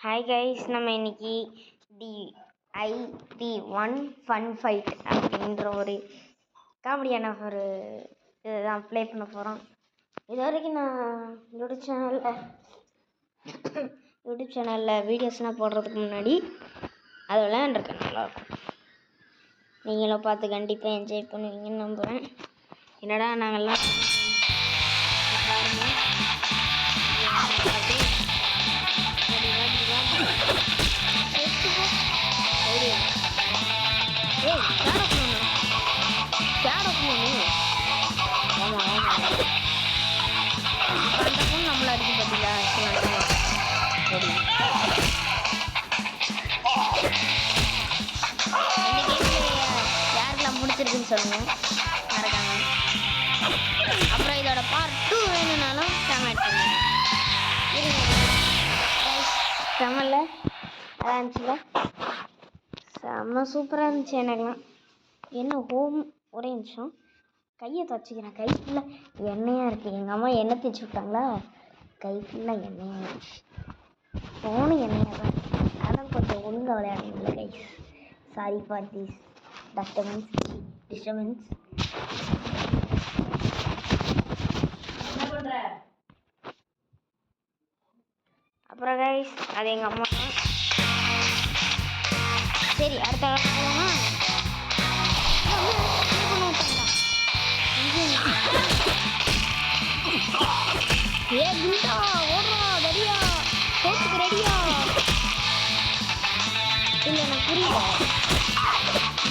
Hi guys, நம்ம இன்னைக்கு DIT1 fun fight அப்படின்ற ஒரு காமெடியான ஒரு இதுதான் ப்ளே பண்ண போகிறோம். இது வரைக்கும் நான் யூடியூப் சேனலில் வீடியோஸ்லாம் போடுறதுக்கு முன்னாடி அது விளையாண்டுருக்கேன். நல்லாயிருக்கும், நீங்களும் பார்த்து கண்டிப்பாக என்ஜாய் பண்ணுவீங்கன்னு நம்புகிறேன். என்னடா நாங்கள்லாம் பாருங்கள், நம்மள அடிக்க பார்த்தீங்களா? சரி, யாருக்கெல்லாம் முடிச்சிருக்குன்னு சொல்லுங்க மறக்காம. அப்புறம் இதோட பார்ட் 2 வேணும்னாலும் கமெண்ட் பண்ணுங்க. செம்மல்ல அதான் இருந்துச்சுல, செம்ம சூப்பராக இருந்துச்சு. எனக்குலாம் என்ன ஹோம் ஒரே நிமிஷம் கையை துவச்சிக்கிறேன். கை ஃபுல்லாக எண்ணெயாக இருக்குது. எங்கள் அம்மா எண்ணெய் தேய்ச்சி விட்டாங்களா, கை ஃபுல்லாக எண்ணெயாக இருந்துச்சு. ஃபோனும் எண்ணெயாக தான், ஆனால் கொஞ்சம் ஒழுங்காக விளையாடுங்களா guys. Sorry for this disturbance. என்ன பண்ணுற? அப்புறம் கைஸ், அது எங்கள் அம்மா தான். சரி, அடுத்த போகலாமா? ஏ குண்டா ஓடுறா, ரெடியா? போட்டுக்கு ரெடியா? இல்லை, எனக்கு புரியல.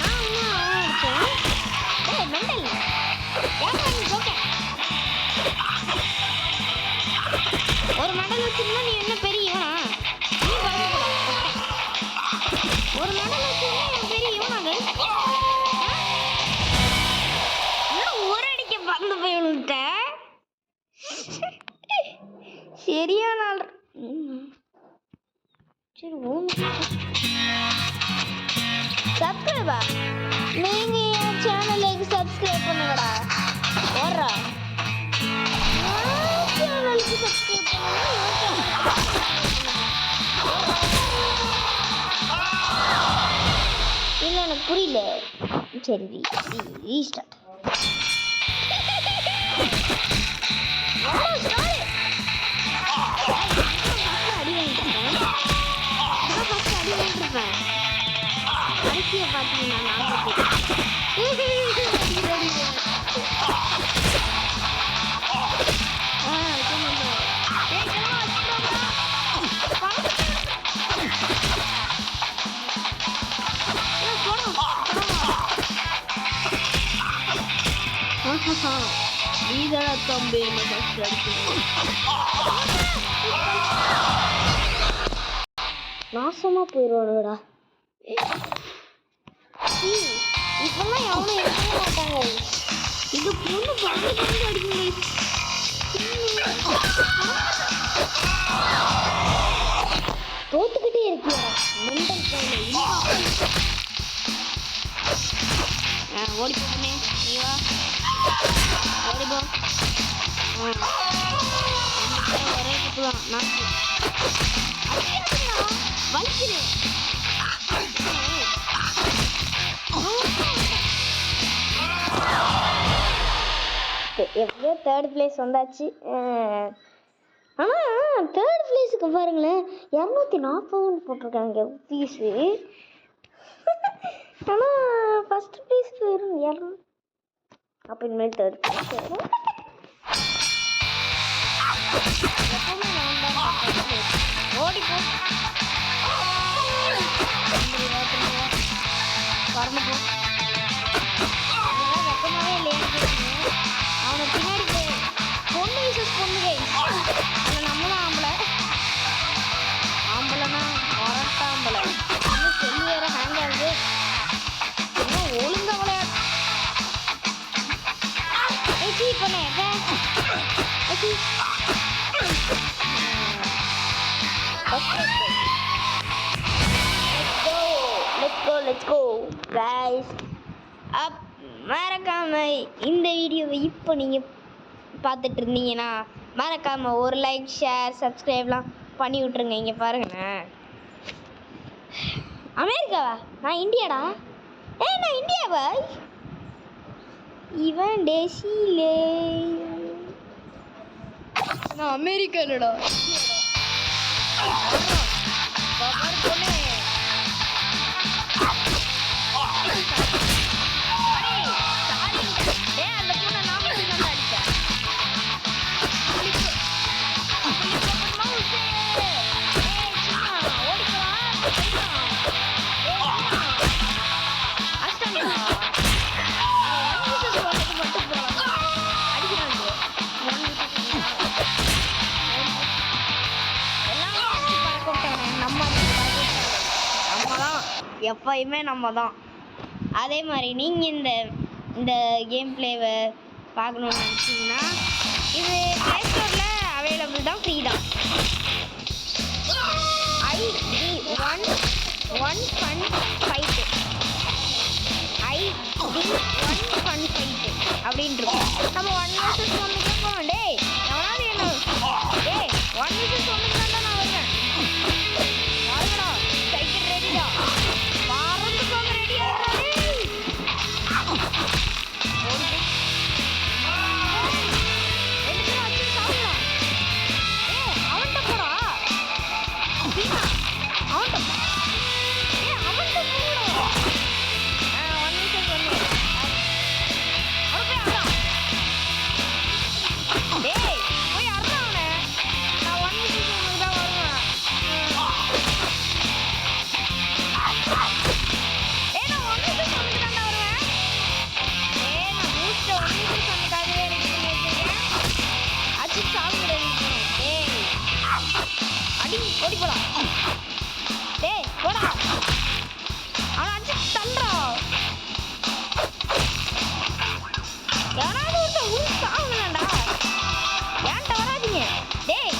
நான் இன்னும் அடிச்சேன். ஏ மெண்டல், ஒரு மெடல் வச்சிருந்தா நீ என்ன பெரியவனா? ஒரு மெடல் வச்சிருந்தா பெரியவனா? ஒரு அடிக்க பறந்து போய் விழுந்துட்ட. சரியான ஆள். சரி, சப்ஸ்கிரைபா நீங்க என் சேனலுக்கு சப்ஸ்கிரைப் பண்ணுங்கடா. ஓடுறா சேனலுக்கு சப்ஸ்கிரைப் பண்ணுங்க. இல்லை, எனக்கு புரியல. சரி, ரீஸ்டார்ட். அரிசியை பார்த்தீங்கன்னா தம்பி நாசமா போயிடுவானுடா. இப்பெல்லாம் எவனும் இருக்கவே மாட்டாங்க. இது பொண்ணு பறந்து அடிக்குங்க. தோத்துக்கிட்டே இருக்கியா மெண்டல் பையன்? ஓடி போகணுமே, நீ வா, ஓடிப்போ. ஒரே கப்பு தான் நாக்கு வலிக்கிறேன். எப்படியோ தேர்ட் பிளேஸ் வந்தாச்சு. ஆனால் தேர்ட் பிளேஸுக்கு பாருங்களேன், 240 போட்டிருக்காங்க ஃபீஸு. ஆனால் ஃபஸ்ட் பிளேஸுக்கு வெறும் 200. அப்போ இனிமேல் தேர்ட் பிளேஸ் வரும். எப்பவுமே நான் தான் ஓடிப்போ, வரணுப்போ. வெக்கமாவே இல்லையா? அவனை பின்னாடி போய் பொண்ணு விசஸ் பொண்ணு கை. அதில் நம்மளும் ஆம்பளைனா வரட்டாம்பளை. இன்னும் செல்லு வேற ஹேங் ஆகுது. இன்னும் ஒழுங்கா விளையாடு. பண்ண let's go guys. மறக்காம இந்த வீடியோவை இப்போ நீங்கள் பார்த்துட்டு இருந்தீங்கன்னா மறக்காமல் ஒரு லைக், ஷேர், சப்ஸ்கிரைப்லாம் பண்ணி விட்ருங்க. இங்கே பாருங்கண்ணே, அமெரிக்காவா? நான் இந்தியாடா. நான் இந்தியாவா? இவன் டெசிலே, நான் அமெரிக்கா இல்லடா. எப்பயுமே நம்ம தான். அதே மாதிரி நீங்கள் இந்த கேம் பிளேவை பார்க்கணுன்னு நினச்சிங்கன்னா இது ப்ளே ஸ்டோரில் அவைலபிள் தான், ஃப்ரீ தான். ID1 Fun Fight, ID1 Fun Fight அப்படின்னு இருக்கும். நம்ம 1 vs 1 கேட்போம். டேய் எவனாவது என்ன, டேய் 1 vs 1 தான் நான் வருவேன். வாங்கடா, சைக்கிள் ரெடிடா, வாரத்துக்கு ரெடியா ஓடி போடா. டேய் போடா, அவன் அடிச்சு தள்ளுறா. யாராவது ஒருத்தர் ஊர் சாவுங்கடா, ஏன்ட்ட வராதிங்க. டேய்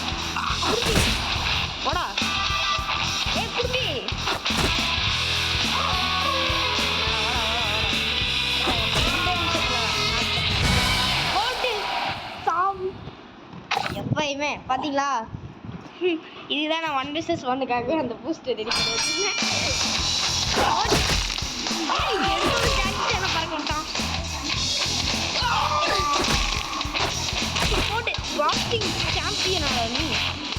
குருவி போடா, டேய் குருவி போட்டு சாவு. எப்பயுமே பார்த்தீங்களா, இதுதான் நான் 1 vs 1க்காக அந்த பூஸ்ட் ரெடி பண்ணி வச்சுருந்தேன். பறக்க விட்டான் போட்டு பாக்ஸிங் சாம்பியனோட நீ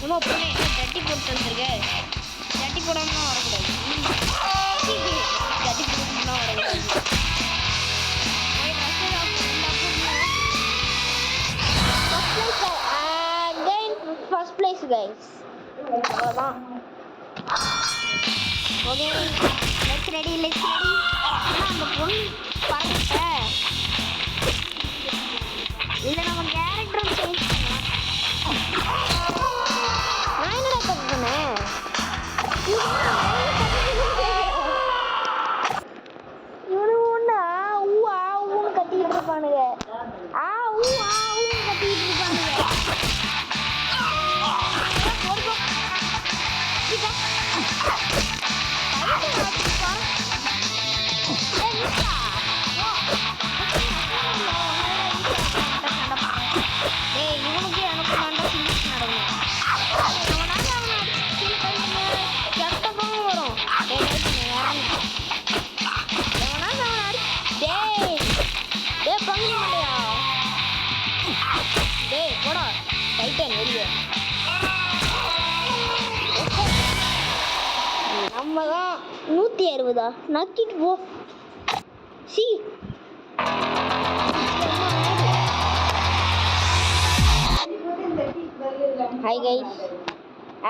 இன்னும் பொண்ணு என்ன ஜட்டி போட்டு வந்துருக்க. ஜட்டி போடாமல் வரக்கூடாது, ஜட்டி போட்டு வரக்கூடாது. First place guys. அவ்வளோதான். Okay, let's ready. அந்த பொண்ணு பறந்துட்ட இல்லை, நம்ம கேரக்டர் சேஞ்ச் பண்ணலாம். நான் என்னடா பண்ணுறேன், இவனு ஒன்று ஊவா ஊன்னு கத்திக்கிட்டு இருப்பானுங்க. ஊவா ஊன்னு கத்திக்கிட்டு இருப்பானுங்க. இவனுக்கு எனக்கு நல்லா சிரிச்சு நடக்கும். கெட்டதும் வரும். டேய் பங்கு மாட்டியா, டேய் போடா டைட்டன் வெளியே. நம்ம தான் 160 நக்கிட்டு போ. சி ஹாய் கைஸ்,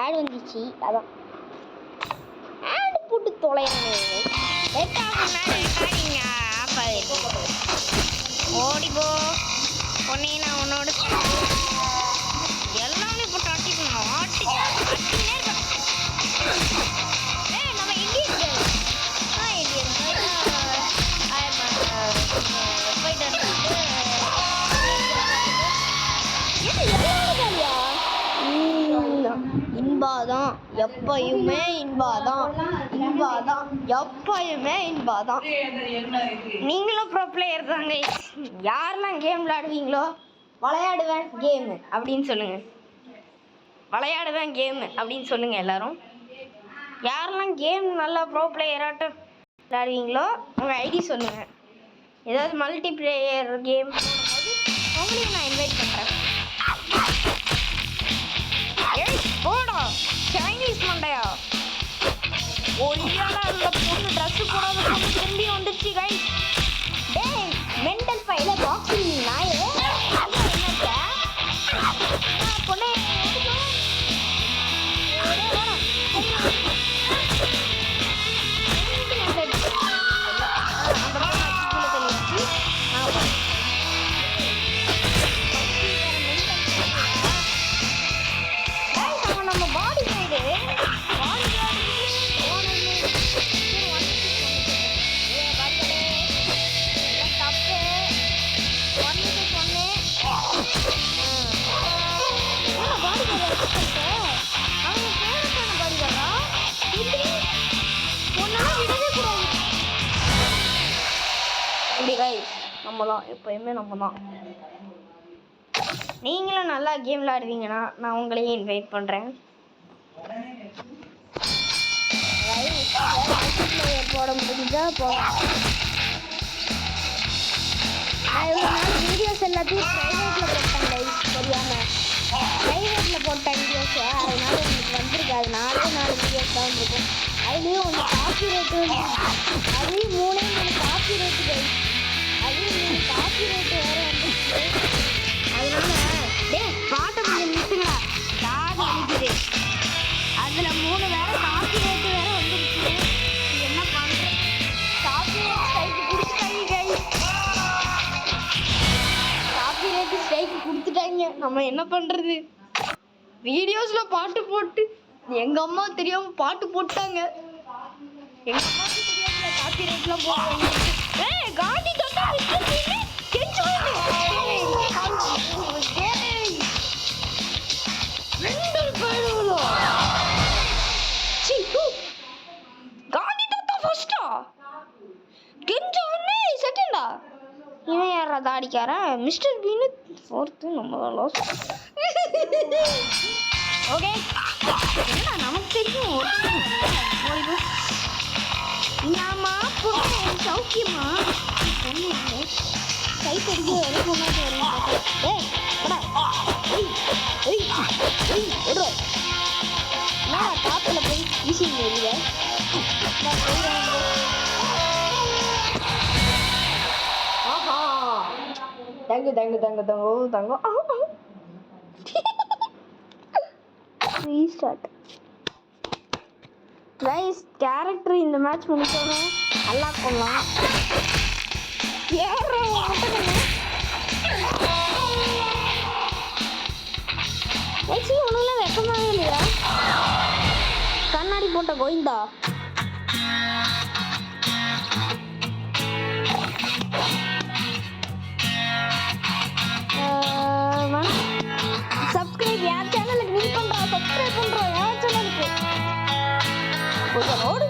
ஆட் வந்துச்சு, அதான் ஆட் போட்டு தொலைறேன். ஓடி போ பொண்ணே, நான் உன்னோட எல்லாமே போட்டு ஆட்டிக்கணும். நம்ம இந்தியன் இன்பாதான், எப்பயுமே இன்பாதான், எப்பயுமே இன்பாதான். நீங்களும் ப்ரோ பிளேயர் தாங்க. யாரெல்லாம் கேம் விளையாடுவீங்களோ, விளையாடுவேன் கேமு அப்படின்னு சொல்லுங்க. விளையாடுவேன் கேம் அப்படின்னு சொல்லுங்க எல்லாரும். யாரெல்லாம் கேம் நல்லா ப்ரோ பிளேயராட்டம் விளையாடுவீங்களோ உங்கள் ஐடி சொல்லுங்க. ஏதாவது மல்டி பிளேயர் கேம் போடும்போது அவங்களையும் நான் இன்வைட் பண்ணுறேன். ஏய் போடா சைனீஸ் மண்டையா, ஒரியால அந்த பொண்ணு ட்ரெஸ் போடாத பொண்ணு திரும்பி வந்துருச்சு கைஸ். டேய் மெண்டல் ஃபைல பாக்ஸிங் நாயே என்னச்சா பொண்ணே நம்ம பாடி சைடு நம்மதான் எப்பயுமே நம்ம தான். நீங்களும் நல்லா கேம் விளையாடுவீங்கன்னா நான் உங்களையும் இன்வைட் பண்ணுறேன். போட முடிஞ்சா போகலாம். நான் இவ்வளோ நாள் வீடியோஸ் எல்லாத்தையும் ப்ரைவேட்டில் போட்டேன் கைஸ், தெரியாமல் ப்ரைவேட்டில் போட்டேன் வீடியோஸை. அதனால உங்களுக்கு வந்திருக்கு. அது 4 வீடியோஸ் தான் இருக்கும். அதுலேயும் ஒன்று காப்பி ரேட்டு, அதுலேயும் 3 காப்பி ரேட்டு கைஸ், அதுலேயும் 3 காப்பி ரேட்டு வேறு வந்துருச்சு. அதனால டே பாட்டை கொஞ்சம் நிறுத்துங்களா, காது அனுப்பிது. அதில் 3 வேறு காப்பி ரேட்டு வேறு வந்துருச்சு. என்ன பண்ணுறேன், காப்பி ரேட் ஸ்ட்ரைக்கு கொடுத்துட்டாங்க கைஸ், காப்பி ரேட்டு ஸ்ட்ரைக்கு கொடுத்துட்டாங்க. நம்ம என்ன பண்ணுறது, வீடியோஸில் பாட்டு போட்டு எங்கள் அம்மா தெரியாமல் பாட்டு போட்டாங்க. எங்கள் அம்மாவுக்கு தெரியாமல் காப்பி ரேட்லாம் போடுவாங்க. காந்தி தாத்தா காந்தி தாத்தா ஃபர்ஸ்டா, கெஞ்சவனே செகண்டா, இவன் யாரா தாடிக்காரன், மிஸ்டர் பீனு 4th, நம்ம லாஸ்ட். ஓகே என்ன நமக்கு தெரியும். நாமா பொண்ணு சௌக்கியமா பொண்ணு கை தெரிஞ்சு வர பொண்ணாட்டு வரேன். நான் காப்பில் போய் வீசிங்க வெளியே. ஆஹா தங்கு தங்கு தங்கு தங்கு தங்கு ரீஸ்டார்ட் கைஸ். கேரக்டர் இந்த மேட்ச் முடிச்சோன்னே நல்லா கொள்ளலாம். ஏற ஒன்றும் வெக்கமாவே இல்லையா, கண்ணாடி போட்ட கோவிந்தா. சப்ஸ்கிரைப் யார் சேனலுக்கு நீ பண்ணுறா, சப்ஸ்கிரைப் பண்ணுறோம் யார் சேனலுக்கு கொஞ்சம் ஓடு.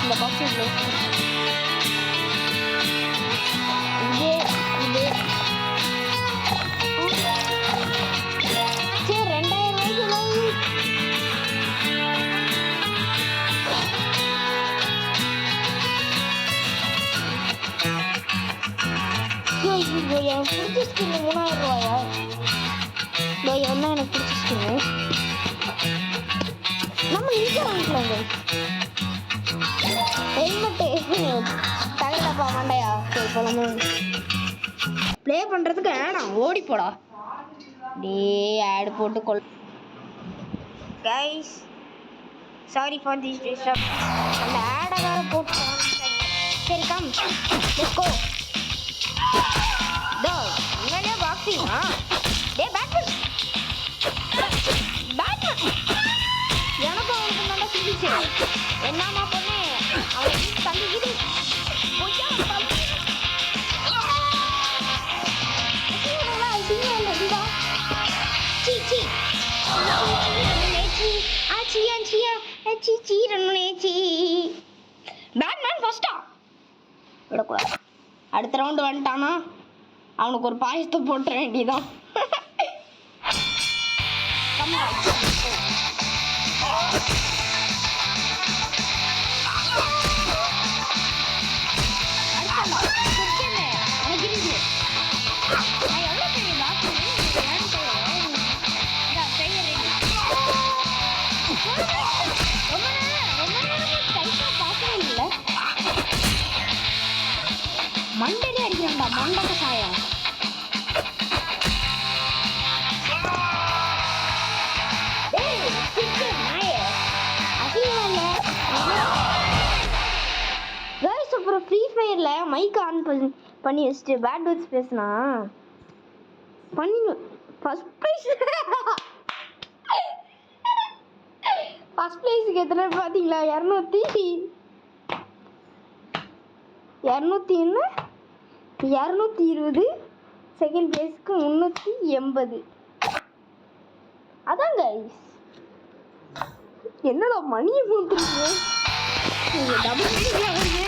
இந்த பாக்ஸ் இதே சரி 2000 ரூபாய்க்கு எனக்கு பிடிச்ச ஸ்கின் 3000 ரூபாயா? என்ன எனக்கு பிடிச்ச ஸ்கின்னு நம்ம இங்கே வாங்கிக்கலாங்க. ஹெல்மெட்டு தகலப்பா மண்டையா. சரி போலாமே, ப்ளே பண்ணுறதுக்கு ஆடாம் ஓடி போடா. டே ஆடு போட்டு கொள் guys, sorry for this disturb. அந்த ஆடை வேறு போட்டு சரி கம் லெட்ஸ் கோ. டோ உண்மையிலே பாக்ஸிங்கா? டே பேட்மேன் பேட்மேன் எனக்கு அவனுக்கு நல்லா சிந்திச்சு. என்னம்மா பொண்ணு அவன் தங்கிக்கிட்டு பொய்யா பேட்மேன் ஃபர்ஸ்டா விடக்கூடாது. அடுத்த ரவுண்டு வந்துட்டானா அவனுக்கு ஒரு பாயசத்தை போட்டுற வேண்டியதான். மண்டலே அடிக்கிறான்டா மண்டக்க சாயம். அப்புறம் ஃப்ரீ ஃபயர்ல மைக் ஆன் பண்ணி வச்சுட்டு பேட் வேர்ட்ஸ் பேசினா பண்ணி ஃபர்ஸ்ட் ப்ரைஸுக்கு எத்தனை பார்த்தீங்களா? 220. செகண்ட் ப்ரைஸுக்கு 380. அதான் கைஸ். என்னடா மணியை மூத்துறீங்க? டபுள் மீனிங்ல வருது.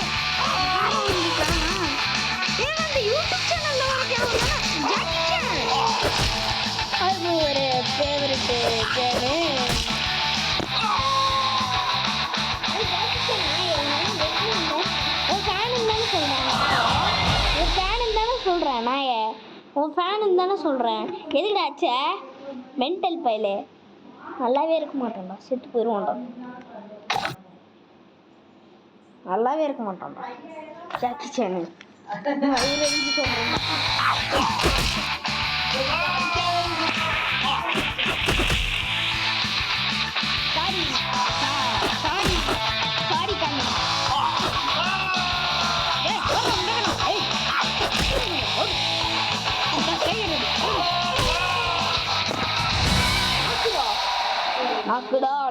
யூடியூப் சேனல்ல அது ஒரு ஃபேவரட் சேனல். உன் ஃபேனு தானே சொல்கிறேன். எதுக்குடாச்சே மென்டல் பையலே? நல்லாவே இருக்க மாட்டேன்டா, செத்து போயிடுவான்டா. நல்லாவே இருக்க மாட்டான்டா ஜாக்கி சேனல். சொல்கிறேன்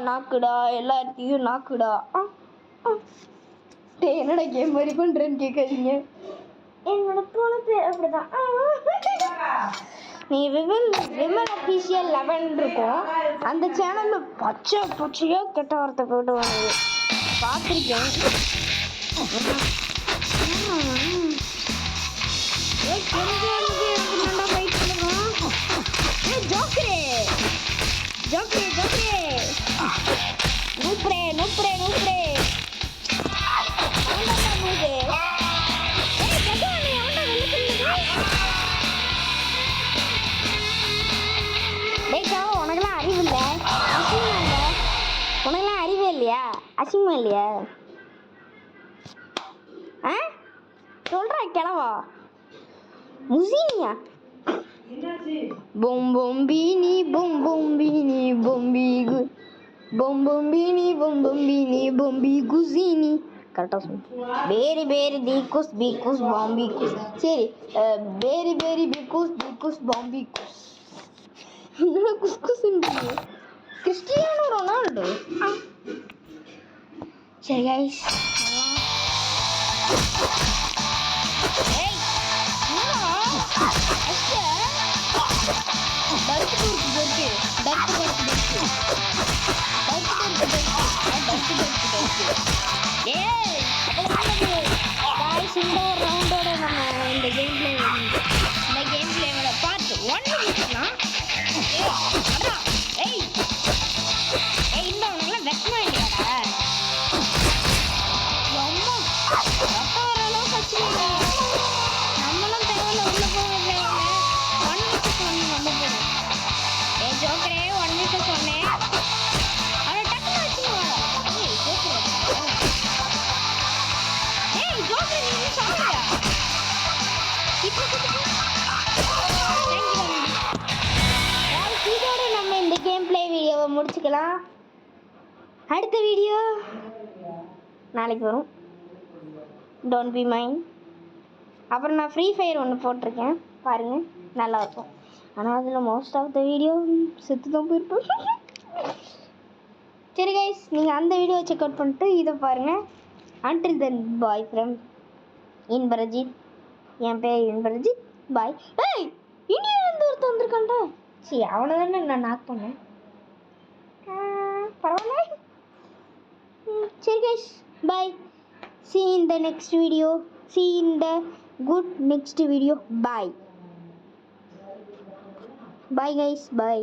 நாக்குடா எல்லாத்தையும் நாக்குடா. என்னடா கேம் மாதிரி பண்றேன்னு கேட்காதீங்க. என்னோட போன பேர் அப்படிதான். நீ விமல் அஃபீஷியல் 11 இருக்கும். அந்த சேனல்ல பச்சையா கெட்ட வார்த்தை போட்டு வருது பார்த்துருக்கேன். உனக்கெல்லாம் அறிவே இல்லையா? அசிங்கமா இல்லையா? சொல்றா கிளவா முசினியா? பொம்பொம்பினி பொம்பொம்பினி பொம்பிகு பொம்பொம்பினி பொம்பொம்பினி பொம்பி குசினி. கரெக்டாக சொல்லு. பேரி பேரி தீக்குஸ் பீக்குஸ் பாம்பி குஸ். சரி, பேரி பேரி பிகுஸ் பிகுஸ் பாம்பி குஸ். என்னடா குஸ் குஸ்ன்னு கிறிஸ்டியானோ ரொனால்டோ. சரி கைஸ், இந்த ஒரு ரவுண்டோட நம்ம இந்த கேம் பிளேயோட பார்ட் 1 முடிக்கலாம். இந்த உனக்குலாம் வெக்கமா இல்லையாடா? ரொம்ப ரத்தம் வர அளவுக்கு வச்சுக்கோங்க. நம்மளும் தேவையில்ல உள்ள போக 1 வீக்கு நம்ம போகிறோம். ஜோக்கரே 1 வீக்கு சொன்னேன். அதை டக்குனு வச்சுக்கோங்க. ஜோக்கரே நீங்க சாப்பிடுறியா? இப்போ இதோட நம்ம இந்த கேம் பிளே வீடியோவை முடிச்சுக்கலாம். அடுத்த வீடியோ நாளைக்கு வரும். Don't be mind. அப்புறம் நான் ஃப்ரீ ஃபயர் ஒன்று போட்டிருக்கேன், பாருங்கள், நல்லாயிருக்கும். ஆனால் அதில் மோஸ்ட் ஆஃப் த வீடியோ செத்து தான் போயிருப்பேன். சரி கைஸ், நீங்கள் அந்த வீடியோவை செக் அவுட் பண்ணிட்டு இதை பாருங்கள். Until then bye from இன்பரஜித். என் பேர் இன்பரஜித். பாய். ஏய், இந்தியாவிலேருந்து ஒருத்தர் வந்திருக்கான்டா. சரி, அவனை தானே நான் நாக் பண்ணேன். பரவாயில்ல. சரி guys, bye. See you in the next video. See you in the good next video. Bye. Bye guys, bye.